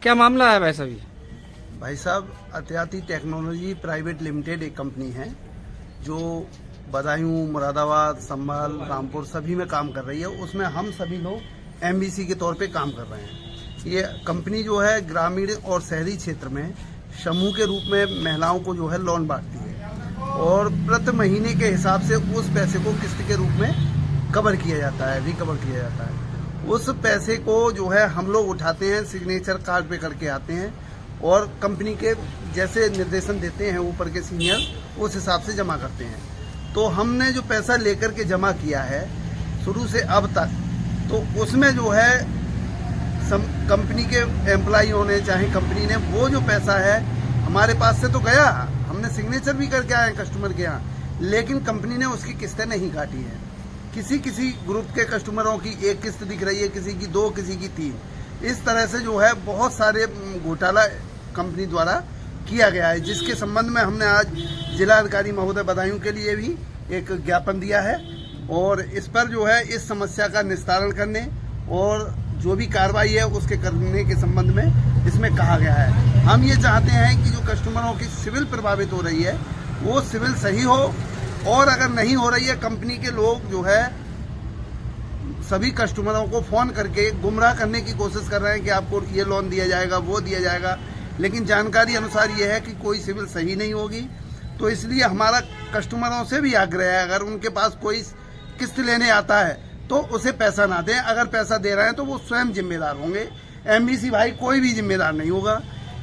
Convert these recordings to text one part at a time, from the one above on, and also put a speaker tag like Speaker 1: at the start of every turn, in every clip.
Speaker 1: क्या मामला है भाई साहब?
Speaker 2: भाई साहब, अत्याति टेक्नोलॉजी प्राइवेट लिमिटेड एक कंपनी है जो बदायूं, मुरादाबाद, संभल, रामपुर सभी में काम कर रही है। उसमें हम सभी लोग एमबीसी के तौर पे काम कर रहे हैं। ये कंपनी जो है ग्रामीण और शहरी क्षेत्र में समूह के रूप में महिलाओं को जो है लोन बांटती है और प्रति महीने के हिसाब से उस पैसे को किस्त के रूप में कवर किया जाता है, रिकवर किया जाता है। उस पैसे को जो है हम लोग उठाते हैं, सिग्नेचर कार्ड पे करके आते हैं और कंपनी के जैसे निर्देशन देते हैं ऊपर के सीनियर, उस हिसाब से जमा करते हैं। तो हमने जो पैसा लेकर के जमा किया है शुरू से अब तक, तो उसमें जो है कंपनी के एम्प्लॉइयों ने चाहे कंपनी ने वो जो पैसा है हमारे पास से तो गया, हमने सिग्नेचर भी करके आए कस्टमर के यहाँ, लेकिन कंपनी ने उसकी किस्तें नहीं काटी हैं। किसी ग्रुप के कस्टमरों की एक किस्त दिख रही है, किसी की 2, किसी की 3। इस तरह से जो है बहुत सारे घोटाला कंपनी द्वारा किया गया है, जिसके संबंध में हमने आज जिला अधिकारी महोदय बदायूं के लिए भी एक ज्ञापन दिया है और इस पर जो है इस समस्या का निस्तारण करने और जो भी कार्रवाई है उसके करने के संबंध में इसमें कहा गया है। हम ये चाहते हैं कि जो कस्टमरों की सिविल प्रभावित हो रही है वो सिविल सही हो, और अगर नहीं हो रही है, कंपनी के लोग जो है सभी कस्टमरों को फोन करके गुमराह करने की कोशिश कर रहे हैं कि आपको ये लोन दिया जाएगा, वो दिया जाएगा, लेकिन जानकारी अनुसार ये है कि कोई सिविल सही नहीं होगी। तो इसलिए हमारा कस्टमरों से भी आग्रह है, अगर उनके पास कोई किस्त लेने आता है तो उसे पैसा ना दें। अगर पैसा दे रहे हैं तो वो स्वयं जिम्मेदार होंगे, एमबीसी भाई कोई भी जिम्मेदार नहीं होगा,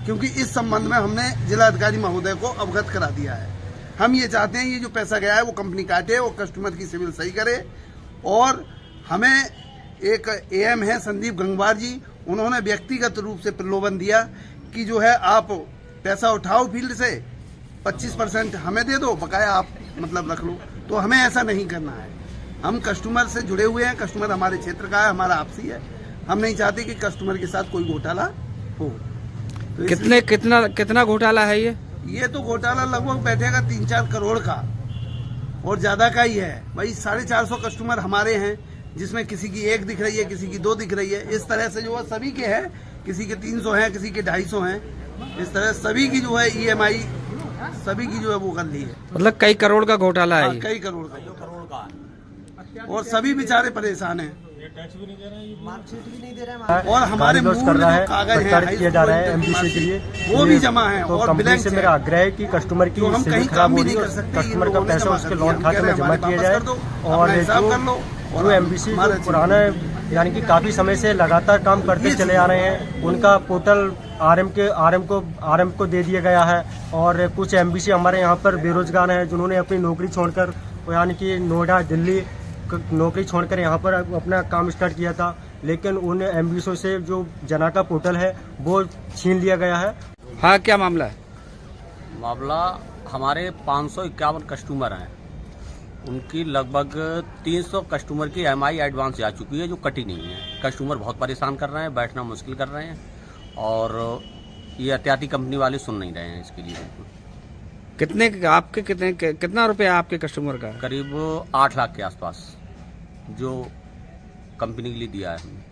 Speaker 2: क्योंकि इस संबंध में हमने जिलाधिकारी महोदय को अवगत करा दिया है। हम ये चाहते हैं ये जो पैसा गया है वो कंपनी काटे और कस्टमर की सिविल सही करे। और हमें एक एएम है संदीप गंगवार जी, उन्होंने व्यक्तिगत रूप से प्रलोभन दिया कि जो है आप पैसा उठाओ फील्ड से, 25% हमें दे दो, बकाया आप मतलब रख लो। तो हमें ऐसा नहीं करना है। हम कस्टमर से जुड़े हुए हैं, कस्टमर हमारे क्षेत्र का है, हमारा आपसी है। हम नहीं चाहते कि कस्टमर के साथ कोई घोटाला हो। तो
Speaker 1: कितना घोटाला है
Speaker 2: ये तो घोटाला लगभग बैठेगा 3-4 करोड़ का और ज्यादा का ही है भाई। 450 कस्टमर हमारे हैं, जिसमें किसी की 1 दिख रही है, किसी की 2 दिख रही है। इस तरह से जो है सभी के हैं, किसी के 300 हैं, किसी के 250 हैं। इस तरह सभी की जो है ईएमआई सभी की जो है वो कर ली है।
Speaker 1: मतलब कई करोड़ का घोटाला है।
Speaker 2: कई करोड़ का और सभी बेचारे परेशान हैं।
Speaker 3: टैक्स भी नहीं दे रहे हैं, मार्कशीट भी नहीं दे रहे हैं
Speaker 2: और हमारे मूल जो कागज हैं
Speaker 4: किया जा रहा है एमबीसी के लिए,
Speaker 2: वो भी जमा है।
Speaker 4: तो
Speaker 2: और
Speaker 4: कंपनी से मेरा आग्रह है कि कस्टमर की सिविल खराब हो रही है, कस्टमर का पैसा उसके लोन खाते में जमा किया जाए। और जो एमबीसी पुराना यानी कि काफी समय से लगातार काम करते चले आ रहे हैं, उनका पोर्टल आरएम को दे दिया गया है। और कुछ एमबीसी हमारे यहाँ पर बेरोजगार हैं, जिन्होंने अपनी नौकरी छोड़कर यानी कि नोएडा, दिल्ली नौकरी छोड़कर यहाँ पर अपना काम स्टार्ट किया था, लेकिन उन एमबीसी से जो जना का पोर्टल है वो छीन लिया गया है।
Speaker 1: हाँ, क्या मामला है?
Speaker 5: मामला हमारे 551 कस्टमर हैं, उनकी लगभग 300 कस्टमर की EMI एडवांस जा चुकी है जो कटी नहीं है। कस्टमर बहुत परेशान कर रहे हैं, बैठना मुश्किल कर रहे हैं और ये अत्याति कंपनी वाले सुन नहीं रहे हैं इसके लिए।
Speaker 1: कितना रुपया आपके कस्टमर का?
Speaker 5: करीब 8 लाख के आसपास जो कंपनी के लिए दिया है हमने।